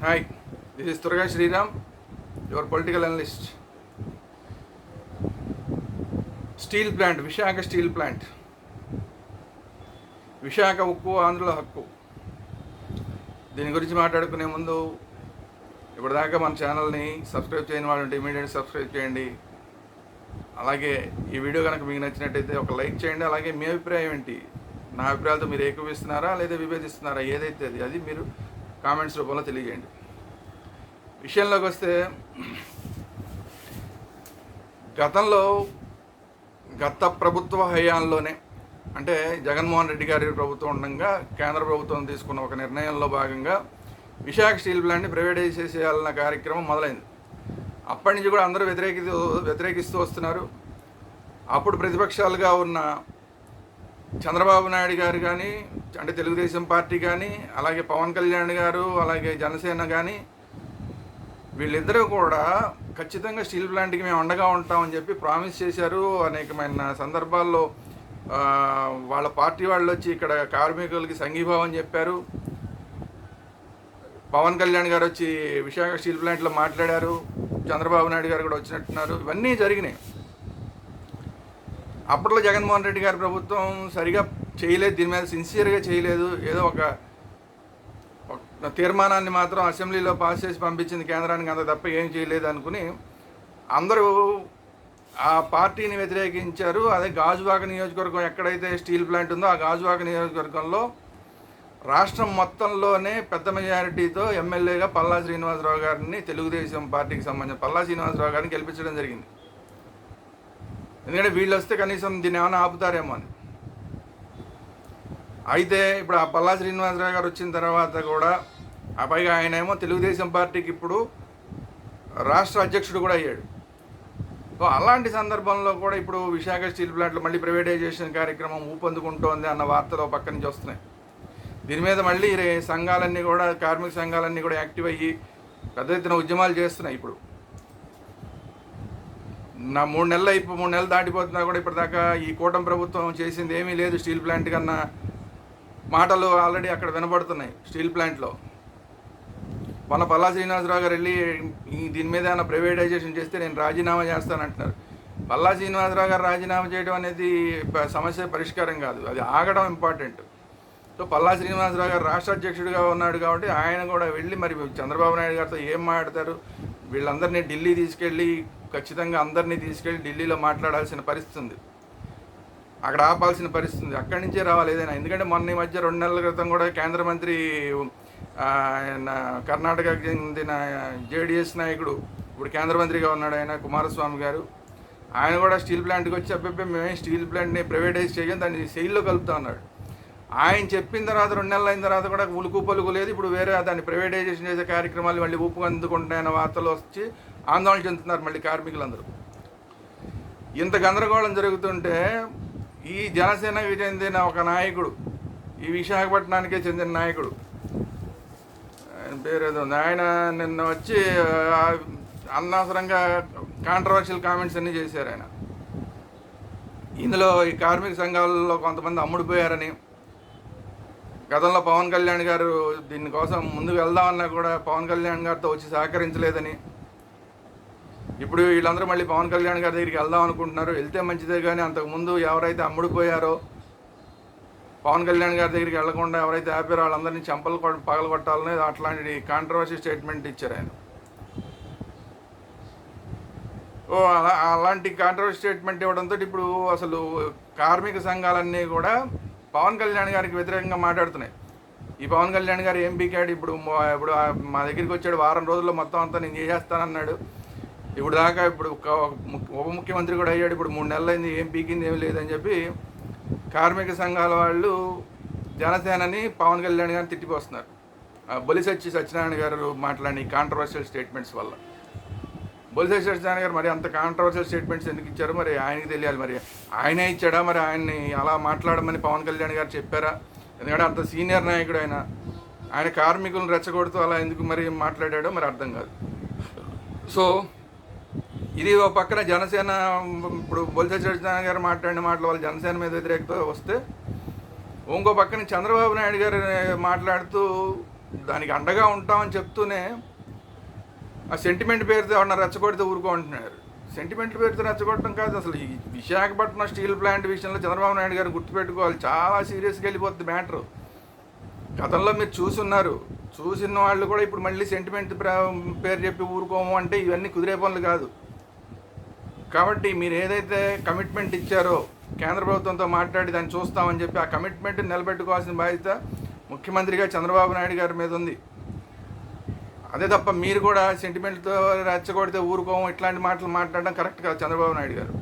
Hi, this is Turaga Sriram, your political analyst. Steel plant, Visakha steel plant, Visakha ఉక్కు ఆంధ్రుల హక్కు. దీని గురించి మాట్లాడుకునే ముందు ఇప్పటిదాకా మన ఛానల్ని సబ్స్క్రైబ్ చేయని వాళ్ళు ఉంటే ఇమీడియట్ సబ్స్క్రైబ్ చేయండి. అలాగే ఈ వీడియో కనుక మీకు నచ్చినట్టయితే ఒక లైక్ చేయండి. అలాగే మీ అభిప్రాయం ఏంటి, నా అభిప్రాయాలతో మీరు ఏకీపిస్తున్నారా లేదా విభేదిస్తున్నారా, ఏదైతే అది మీరు కామెంట్స్ రూపంలో తెలియజేయండి. విషయంలోకి వస్తే, గత ప్రభుత్వ హయాంలోనే, అంటే జగన్మోహన్ రెడ్డి గారి ప్రభుత్వం ఉండగా కేంద్ర ప్రభుత్వం తీసుకున్న ఒక నిర్ణయంలో భాగంగా విశాఖ స్టీల్ ప్లాంట్ని ప్రైవేటైజ్ చేసేయాలన్న కార్యక్రమం మొదలైంది. అప్పటి నుంచి కూడా అందరూ వ్యతిరేకిస్తూ వస్తున్నారు. అప్పుడు ప్రతిపక్షాలుగా ఉన్న చంద్రబాబు నాయుడు గారు కానీ, అంటే తెలుగుదేశం పార్టీ కానీ, అలాగే పవన్ కళ్యాణ్ గారు, అలాగే జనసేన కానీ, వీళ్ళిద్దరూ కూడా ఖచ్చితంగా స్టీల్ ప్లాంట్కి మేము అండగా ఉంటామని చెప్పి ప్రామిస్ చేశారు. అనేకమైన సందర్భాల్లో వాళ్ళ పార్టీ వాళ్ళు వచ్చి ఇక్కడ కార్మికులకి సంఘీభావం చెప్పారు. పవన్ కళ్యాణ్ గారు వచ్చి విశాఖ స్టీల్ ప్లాంట్లో మాట్లాడారు. చంద్రబాబు నాయుడు గారు కూడా వచ్చినట్టున్నారు. ఇవన్నీ జరిగినాయి. అప్పట్లో జగన్మోహన్ రెడ్డి గారి ప్రభుత్వం సరిగా చేయలేదు, దీని మీద సిన్సియర్గా చేయలేదు. ఏదో ఒక తీర్మానాన్ని మాత్రం అసెంబ్లీలో పాస్ చేసి పంపించింది కేంద్రానికి, అంత తప్ప ఏం చేయలేదు అనుకుని అందరూ ఆ పార్టీని వ్యతిరేకించారు. అదే గాజువాక నియోజకవర్గం ఎక్కడైతే స్టీల్ ప్లాంట్ ఉందో ఆ గాజువాక నియోజకవర్గంలో రాష్ట్రం మొత్తంలోనే పెద్ద మెజారిటీతో ఎమ్మెల్యేగా పల్లా శ్రీనివాసరావు గారిని, తెలుగుదేశం పార్టీకి సంబంధించిన పల్లా శ్రీనివాసరావు గారిని గెలిపించడం జరిగింది. ఎందుకంటే వీళ్ళు వస్తే కనీసం దీన్ని ఏమైనా ఆపుతారేమో అని. అయితే ఇప్పుడు ఆ పల్లా శ్రీనివాసరావు గారు వచ్చిన తర్వాత కూడా, ఆ పైగా ఆయన ఏమో తెలుగుదేశం పార్టీకి ఇప్పుడు రాష్ట్ర అధ్యక్షుడు కూడా అయ్యాడు. సో అలాంటి సందర్భంలో కూడా ఇప్పుడు విశాఖ స్టీల్ ప్లాంట్లో మళ్ళీ ప్రైవేటైజేషన్ కార్యక్రమం ఊపందుకుంటోంది అన్న వార్తలు పక్క నుంచి వస్తున్నాయి. దీని మీద మళ్ళీ సంఘాలన్నీ కూడా, కార్మిక సంఘాలన్నీ కూడా యాక్టివ్ అయ్యి పెద్ద ఎత్తున ఉద్యమాలు చేస్తున్నాయి. ఇప్పుడు 3 నెలలు దాటిపోతున్నా కూడా ఇప్పటిదాకా ఈ కూటమి ప్రభుత్వం చేసింది ఏమీ లేదు. స్టీల్ ప్లాంట్ కన్నా మాటలు ఆల్రెడీ అక్కడ వినబడుతున్నాయి. స్టీల్ ప్లాంట్లో మొన్న పల్లా శ్రీనివాసరావు గారు వెళ్ళి దీని మీద ఏమైనా ప్రైవేటైజేషన్ చేస్తే నేను రాజీనామా చేస్తానంటున్నారు. పల్లా శ్రీనివాసరావు గారు రాజీనామా చేయడం అనేది సమస్య పరిష్కారం కాదు, అది ఆగడం ఇంపార్టెంట్. సో పల్లా శ్రీనివాసరావు గారు రాష్ట్ర అధ్యక్షుడిగా ఉన్నాడు కాబట్టి ఆయన కూడా వెళ్ళి మరి చంద్రబాబు నాయుడు గారితో ఏం మాట్లాడతారు, వీళ్ళందరినీ ఢిల్లీ తీసుకెళ్ళి, ఖచ్చితంగా అందరినీ తీసుకెళ్ళి ఢిల్లీలో మాట్లాడాల్సిన పరిస్థితి ఉంది, అక్కడ ఆపాల్సిన పరిస్థితి ఉంది. అక్కడి నుంచే రావాలి ఏదైనా. ఎందుకంటే మొన్న ఈ మధ్య 2 నెలల క్రితం కూడా కేంద్ర మంత్రి, కర్ణాటకకు చెందిన జేడీఎస్ నాయకుడు, ఇప్పుడు కేంద్ర మంత్రిగా ఉన్నాడు ఆయన, కుమారస్వామి గారు, ఆయన కూడా స్టీల్ ప్లాంట్కి వచ్చి అబ్బాయి మేమే స్టీల్ ప్లాంట్ని ప్రైవేటైజ్ చేయం, దాన్ని సెయిల్లో కలుపుతా ఉన్నాడు. ఆయన చెప్పిన తర్వాత 2 నెలలు అయిన తర్వాత కూడా ఉలుకు పలుకు లేదు. ఇప్పుడు వేరే దాన్ని ప్రైవేటైజేషన్ చేసే కార్యక్రమాలు మళ్ళీ ఊపు అందుకుంటాయన్న వార్తలు వచ్చి ఆందోళన చెందుతున్నారు మళ్ళీ కార్మికులందరూ. ఇంత గందరగోళం జరుగుతుంటే ఈ జనసేనకి చెందిన ఒక నాయకుడు, ఈ విశాఖపట్నానికే చెందిన నాయకుడు, ఆయన పేరేదో ఉంది, ఆయన నిన్న వచ్చి అనవసరంగా కాంట్రవర్షియల్ కామెంట్స్ అన్నీ చేశారు. ఆయన ఇందులో ఈ కార్మిక సంఘాలలో కొంతమంది అమ్ముడిపోయారని, గతంలో పవన్ కళ్యాణ్ గారు దీనికోసం ముందుకు వెళ్దామన్నా కూడా పవన్ కళ్యాణ్ గారితో వచ్చి సహకరించలేదని, ఇప్పుడు వీళ్ళందరూ మళ్ళీ పవన్ కళ్యాణ్ గారి దగ్గరికి వెళ్దాం అనుకుంటున్నారు. వెళ్తే మంచిదే, కానీ అంతకుముందు ఎవరైతే అమ్ముడిపోయారో, పవన్ కళ్యాణ్ గారి దగ్గరికి వెళ్లకుండా ఎవరైతే ఆపారో వాళ్ళందరినీ చెంపలు పగలగొట్టాలని అట్లాంటి కాంట్రవర్సీ స్టేట్మెంట్ ఇచ్చారు ఆయన. అలాంటి కాంట్రవర్సీ స్టేట్మెంట్ ఇవ్వడంతో ఇప్పుడు అసలు కార్మిక సంఘాలన్నీ కూడా పవన్ కళ్యాణ్ గారికి వ్యతిరేకంగా మాట్లాడుతున్నాయి. ఈ పవన్ కళ్యాణ్ గారు ఏం పీకాడు, ఇప్పుడు మా దగ్గరికి వచ్చాడు, వారం రోజుల్లో మొత్తం అంతా నేను చేసేస్తానన్నాడు. ఇప్పుడు దాకా ఇప్పుడు ఉప ముఖ్యమంత్రి కూడా అయ్యాడు, ఇప్పుడు 3 నెలలు అయింది, ఏం పీకింది ఏమి లేదని చెప్పి కార్మిక సంఘాల వాళ్ళు జనసేనని పవన్ కళ్యాణ్ గారిని తిట్టిపోస్తున్నారు. బొలిశెట్టి సత్యనారాయణ గారు మాట్లాడిన కాంట్రవర్షియల్ స్టేట్మెంట్స్ వల్ల. బొలిశెట్టి సత్యనారాయణ గారు మరి అంత కాంట్రవర్షియల్ స్టేట్మెంట్స్ ఎందుకు ఇచ్చారో మరి ఆయనకి తెలియాలి. మరి ఆయనే ఇచ్చాడా, మరి ఆయన్ని అలా మాట్లాడమని పవన్ కళ్యాణ్ గారు చెప్పారా? ఎందుకంటే అంత సీనియర్ నాయకుడు ఆయన కార్మికులను రెచ్చగొడుతూ అలా ఎందుకు మరి మాట్లాడాడో మరి అర్థం కాదు. సో ఇది ఒక పక్కన జనసేన, ఇప్పుడు బొలిశెట్టి సత్యనారాయణ గారు మాట్లాడిన మాటలు వాళ్ళు జనసేన మీద వ్యతిరేకత వస్తే, ఇంకో పక్కన చంద్రబాబు నాయుడు గారు మాట్లాడుతూ దానికి అండగా ఉంటామని చెప్తూనే ఆ సెంటిమెంట్ పేరుతో ఏమన్నా రెచ్చగొడితే ఊరుకుంటున్నారు. సెంటిమెంట్ పేరుతో రెచ్చగొట్టడం కాదు. అసలు ఈ విశాఖపట్నం స్టీల్ ప్లాంట్ విషయంలో చంద్రబాబు నాయుడు గారు గుర్తుపెట్టుకోవాలి, చాలా సీరియస్గా వెళ్ళిపోతుంది మ్యాటరు. గతంలో మీరు చూసిన వాళ్ళు కూడా ఇప్పుడు మళ్ళీ సెంటిమెంట్ పేరు చెప్పి ఊరుకోము అంటే ఇవన్నీ కుదిరే పనులు కాదు. కాబట్టి మీరు ఏదైతే కమిట్మెంట్ ఇచ్చారో కేంద్ర ప్రభుత్వంతో మాట్లాడి దాన్ని చూస్తామని చెప్పి ఆ కమిట్మెంట్ నిలబెట్టుకోవాల్సిన బాధ్యత ముఖ్యమంత్రిగా చంద్రబాబు నాయుడు గారి మీద ఉంది. అదే తప్ప మీరు కూడా సెంటిమెంట్తో రెచ్చగొడితే ఊరుకోము ఇట్లాంటి మాటలు మాట్లాడడం కరెక్ట్ కాదు. చంద్రబాబు నాయుడు గారు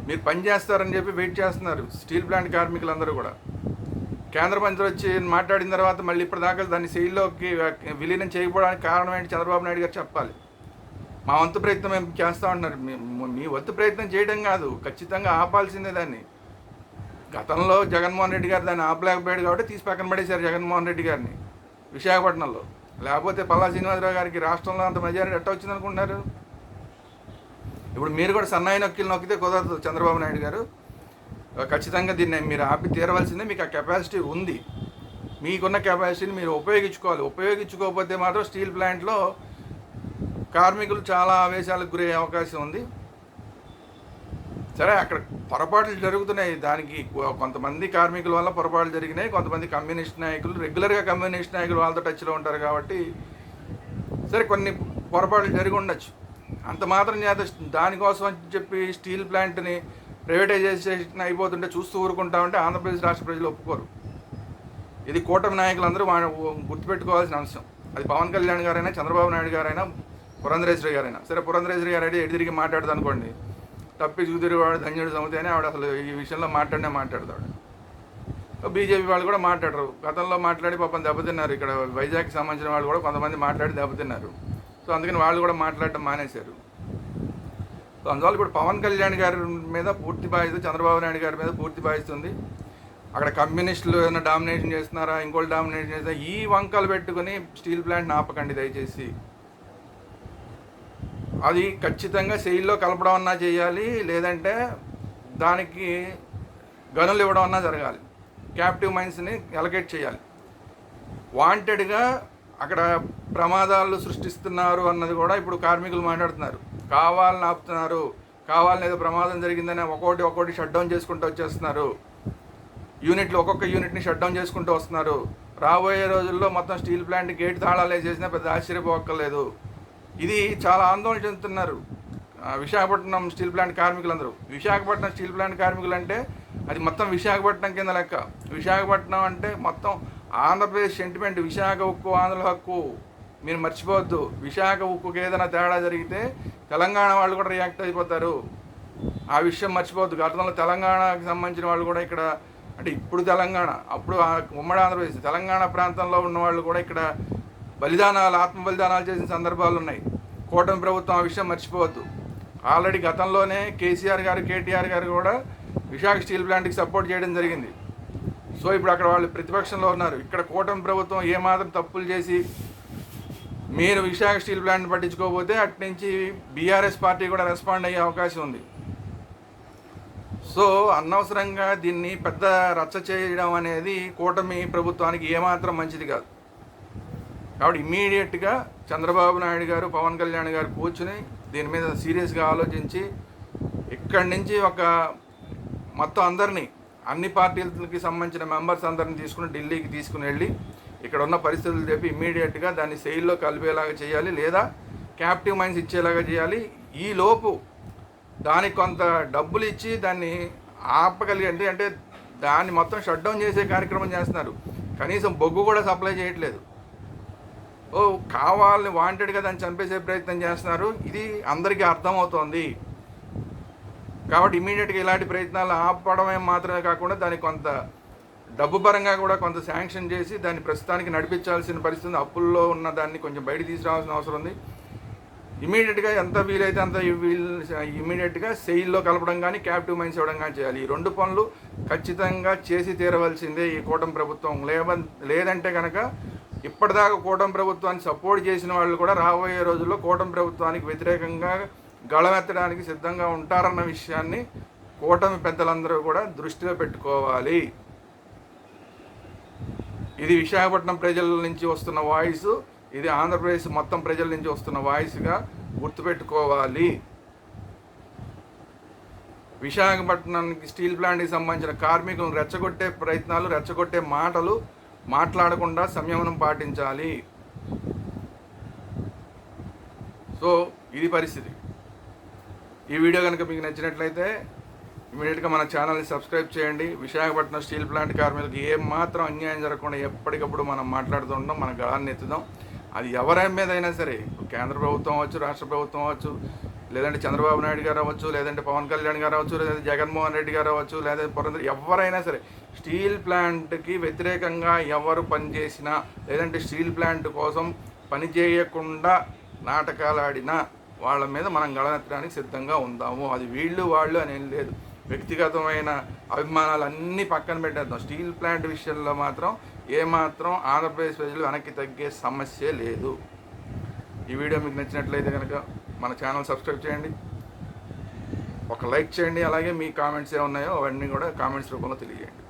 మీరు పని చేస్తారని చెప్పి వెయిట్ చేస్తున్నారు స్టీల్ ప్లాంట్ కార్మికులందరూ కూడా. కేంద్ర మంత్రి వచ్చి మాట్లాడిన తర్వాత మళ్ళీ ఇప్పటిదాకా దాన్ని సెయిల్లోకి విలీనం చేయకపోవడానికి కారణం ఏంటి చంద్రబాబు నాయుడు గారు చెప్పాలి. మా వంతు ప్రయత్నం మేము చేస్తూ ఉంటున్నారు. మీ వంతు ప్రయత్నం చేయడం కాదు, ఖచ్చితంగా ఆపాల్సిందే దాన్ని. గతంలో జగన్మోహన్ రెడ్డి గారు దాన్ని ఆపలేకపోయాడు కాబట్టి తీసి పక్కన పడేశారు జగన్మోహన్ రెడ్డి గారిని విశాఖపట్నంలో. లేకపోతే పల్లా శ్రీనివాసరావు గారికి రాష్ట్రంలో అంత మెజారిటీ ఎట్ట వచ్చింది అనుకుంటున్నారు? ఇప్పుడు మీరు కూడా సన్నాయి నొక్కితే కుదరదు చంద్రబాబు నాయుడు గారు. ఖచ్చితంగా దీన్ని మీరు ఆపి తీరవలసిందే. మీకు ఆ కెపాసిటీ ఉంది, మీకున్న కెపాసిటీని మీరు ఉపయోగించుకోవాలి. ఉపయోగించుకోకపోతే మాత్రం స్టీల్ ప్లాంట్లో కార్మికులు చాలా ఆవేశాలకు గురయ్యే అవకాశం ఉంది. సరే, అక్కడ పొరపాట్లు జరుగుతున్నాయి, దానికి కొంతమంది కార్మికుల వల్ల పొరపాట్లు జరిగినాయి. కొంతమంది కమ్యూనిస్ట్ నాయకులు రెగ్యులర్గా కమ్యూనిస్ట్ నాయకులు వాళ్ళతో టచ్లో ఉంటారు కాబట్టి సరే కొన్ని పొరపాట్లు జరిగి ఉండొచ్చు. అంత మాత్రం చేత దానికోసం అని చెప్పి స్టీల్ ప్లాంట్ని ప్రైవేటైజేషన్ అయిపోతుంటే చూస్తూ ఊరుకుంటా ఉంటే ఆంధ్రప్రదేశ్ రాష్ట్ర ప్రజలు ఒప్పుకోరు. ఇది కూటమి నాయకులందరూ గుర్తుపెట్టుకోవాల్సిన అంశం. అది పవన్ కళ్యాణ్ గారైనా, చంద్రబాబు నాయుడు గారైనా, పురంధరేశ్వరి గారైనా. సరే, పురంధరేశ్వరి గారు అయితే ఎడిదిరిగి మాట్లాడదు అనుకోండి, తప్పి చూదిరివాడు ధన్యుడు సమితి అని ఆవిడ అసలు ఈ విషయంలో మాట్లాడతాడు. బీజేపీ వాళ్ళు కూడా మాట్లాడరు. గతంలో మాట్లాడి పాపం దెబ్బతిన్నారు. ఇక్కడ వైజాగ్కి సంబంధించిన వాళ్ళు కూడా కొంతమంది మాట్లాడి దెబ్బతిన్నారు. సో అందుకని వాళ్ళు కూడా మాట్లాడటం మానేశారు. సో అందువల్ల ఇప్పుడు పవన్ కళ్యాణ్ గారి మీద పూర్తి బాధ్యత, చంద్రబాబు నాయుడు గారి మీద పూర్తి బాధ్యత ఉంది. అక్కడ కమ్యూనిస్టులు ఏమైనా డామినేషన్ చేస్తున్నారా, ఇంకోళ్ళు డామినేషన్ చేస్తున్నారా, ఈ వంకలు పెట్టుకుని స్టీల్ ప్లాంట్ని ఆపకండి దయచేసి. అది ఖచ్చితంగా సెయిల్లో కలపడం అన్నా చేయాలి, లేదంటే దానికి గనులు ఇవ్వడం అన్నా జరగాలి. క్యాప్టివ్ మైన్స్ని ఎలకేట్ చేయాలి. వాంటెడ్గా అక్కడ ప్రమాదాలు సృష్టిస్తున్నారు అన్నది కూడా ఇప్పుడు కార్మికులు మాట్లాడుతున్నారు. కావాలని ఆపుతున్నారు, కావాలని ఏదో ప్రమాదం జరిగిందని ఒక్కొక్కటి షట్ డౌన్ చేసుకుంటూ వచ్చేస్తున్నారు. ఒక్కొక్క యూనిట్ని షట్ డౌన్ చేసుకుంటూ వస్తున్నారు. రాబోయే రోజుల్లో మొత్తం స్టీల్ ప్లాంట్ గేట్ తాళాలు వేసేసినా పెద్ద ఆశ్చర్యపోక్కర్లేదు. ఇది చాలా ఆందోళన చెందుతున్నారు విశాఖపట్నం స్టీల్ ప్లాంట్ కార్మికులందరూ. విశాఖపట్నం స్టీల్ ప్లాంట్ కార్మికులు అంటే అది మొత్తం విశాఖపట్నం కింద లెక్క. విశాఖపట్నం అంటే మొత్తం ఆంధ్రప్రదేశ్ సెంటిమెంట్. విశాఖ ఉక్కు ఆంధ్ర హక్కు మీరు మర్చిపోవద్దు. విశాఖ ఉక్కుకి ఏదైనా తేడా జరిగితే తెలంగాణ వాళ్ళు కూడా రియాక్ట్ అయిపోతారు. ఆ విషయం మర్చిపోవద్దు. గతంలో తెలంగాణకి సంబంధించిన వాళ్ళు కూడా ఇక్కడ, అంటే ఇప్పుడు తెలంగాణ, అప్పుడు ఉమ్మడి ఆంధ్రప్రదేశ్ తెలంగాణ ప్రాంతంలో ఉన్న వాళ్ళు కూడా ఇక్కడ ఆత్మ బలిదానాలు చేసిన సందర్భాలు ఉన్నాయి. కూటమి ప్రభుత్వం ఆ విషయం మర్చిపోవద్దు. ఆల్రెడీ గతంలోనే కేసీఆర్ గారు, కేటీఆర్ గారు కూడా విశాఖ స్టీల్ ప్లాంట్కి సపోర్ట్ చేయడం జరిగింది. సో ఇప్పుడు అక్కడ వాళ్ళు ప్రతిపక్షంలో ఉన్నారు. ఇక్కడ కూటమి ప్రభుత్వం ఏమాత్రం తప్పులు చేసి మీరు విశాఖ స్టీల్ ప్లాంట్ పట్టించుకోకపోతే అటు నుంచి బీఆర్ఎస్ పార్టీ కూడా రెస్పాండ్ అయ్యే అవకాశం ఉంది. సో అనవసరంగా దీన్ని పెద్ద రచ్చ చేయడం అనేది కూటమి ప్రభుత్వానికి ఏమాత్రం మంచిది కాదు. కాబట్టి ఇమ్మీడియట్గా చంద్రబాబు నాయుడు గారు, పవన్ కళ్యాణ్ గారు కూర్చుని దీని మీద సీరియస్గా ఆలోచించి ఇక్కడి నుంచి మొత్తం అందరినీ, అన్ని పార్టీలకి సంబంధించిన మెంబర్స్ అందరిని ఢిల్లీకి తీసుకుని వెళ్ళి ఇక్కడ ఉన్న పరిస్థితులు చెప్పి ఇమ్మీడియట్గా దాన్ని సెయిల్లో కలిపేలాగా చేయాలి, లేదా క్యాప్టివ్ మైన్స్ ఇచ్చేలాగా చేయాలి. ఈలోపు దానికి కొంత డబ్బులు ఇచ్చి దాన్ని ఆపగలిగి, అంటే దాన్ని మొత్తం షట్ డౌన్ చేసే కార్యక్రమం చేస్తున్నారు. కనీసం బొగ్గు కూడా సప్లై చేయట్లేదు. కావాలని వాంటెడ్గా దాన్ని చంపేసే ప్రయత్నం చేస్తున్నారు. ఇది అందరికీ అర్థమవుతోంది. కాబట్టి ఇమీడియట్గా ఇలాంటి ప్రయత్నాలు ఆపడమే మాత్రమే కాకుండా దానికి కొంత డబ్బు పరంగా కూడా కొంత శాంక్షన్ చేసి దాన్ని ప్రస్తుతానికి నడిపించాల్సిన పరిస్థితి. అప్పుల్లో ఉన్న దాన్ని కొంచెం బయట తీసుకురావాల్సిన అవసరం ఉంది. ఇమీడియట్గా ఎంత వీలైతే అంత ఇమీడియట్గా సెయిల్లో కలపడం కానీ, క్యాప్టివ్ మైన్స్ ఇవ్వడం కానీ చేయాలి. ఈ రెండు పనులు ఖచ్చితంగా చేసి తీరవలసిందే ఈ కూటమి ప్రభుత్వం. లేదంటే కనుక ఇప్పటిదాకా కూటమి ప్రభుత్వాన్ని సపోర్ట్ చేసిన వాళ్ళు కూడా రాబోయే రోజుల్లో కూటమి ప్రభుత్వానికి వ్యతిరేకంగా గళమెత్తడానికి సిద్ధంగా ఉంటారన్న విషయాన్ని కూటమి పెద్దలందరూ కూడా దృష్టిలో పెట్టుకోవాలి. ఇది విశాఖపట్నం ప్రజల నుంచి వస్తున్న వాయిస్, ఇది ఆంధ్రప్రదేశ్ మొత్తం ప్రజల నుంచి వస్తున్న వాయిస్గా గుర్తుపెట్టుకోవాలి. విశాఖపట్నానికి స్టీల్ ప్లాంట్కి సంబంధించిన కార్మికులను రెచ్చగొట్టే ప్రయత్నాలు, రెచ్చగొట్టే మాటలు మాట్లాడకుండా సంయమనం పాటించాలి. సో ఇది పరిస్థితి. ఈ వీడియో కనుక మీకు నచ్చినట్లయితే ఇమీడియట్గా మన ఛానల్ని సబ్స్క్రైబ్ చేయండి. విశాఖపట్నం స్టీల్ ప్లాంట్ కార్మికులకు ఏం మాత్రం అన్యాయం జరగకుండా ఎప్పటికప్పుడు మనం మాట్లాడుతూ ఉంటాం, మన గళాన్ని ఎత్తుదాం. అది ఎవరి మీదైనా సరే, కేంద్ర ప్రభుత్వం అవ్వచ్చు, రాష్ట్ర ప్రభుత్వం అవ్వచ్చు, లేదంటే చంద్రబాబు నాయుడు గారు అవ్వచ్చు, లేదంటే పవన్ కళ్యాణ్ గారు అవ్వచ్చు, లేదంటే జగన్మోహన్ రెడ్డి గారు అవ్వచ్చు, లేదంటే పురంధర్, ఎవరైనా సరే స్టీల్ ప్లాంట్కి వ్యతిరేకంగా ఎవరు పనిచేసినా, లేదంటే స్టీల్ ప్లాంట్ కోసం పనిచేయకుండా నాటకాలు ఆడినా వాళ్ళ మీద మనం గళనెత్తడానికి సిద్ధంగా ఉందాము. అది వీళ్ళు వాళ్ళు అని ఏం లేదు. వ్యక్తిగతమైన అభిమానాలు అన్నీ పక్కన పెట్టేద్దాం. స్టీల్ ప్లాంట్ విషయంలో మాత్రం ఏమాత్రం ఆంధ్రప్రదేశ్ ప్రజలు వెనక్కి తగ్గే సమస్య లేదు. ఈ వీడియో మీకు నచ్చినట్లయితే కనుక మన ఛానల్ సబ్స్క్రైబ్ చేయండి, ఒక లైక్ చేయండి, అలాగే మీ కామెంట్స్ ఏమున్నాయో అవన్నీ కూడా కామెంట్స్ రూపంలో తెలియజేయండి.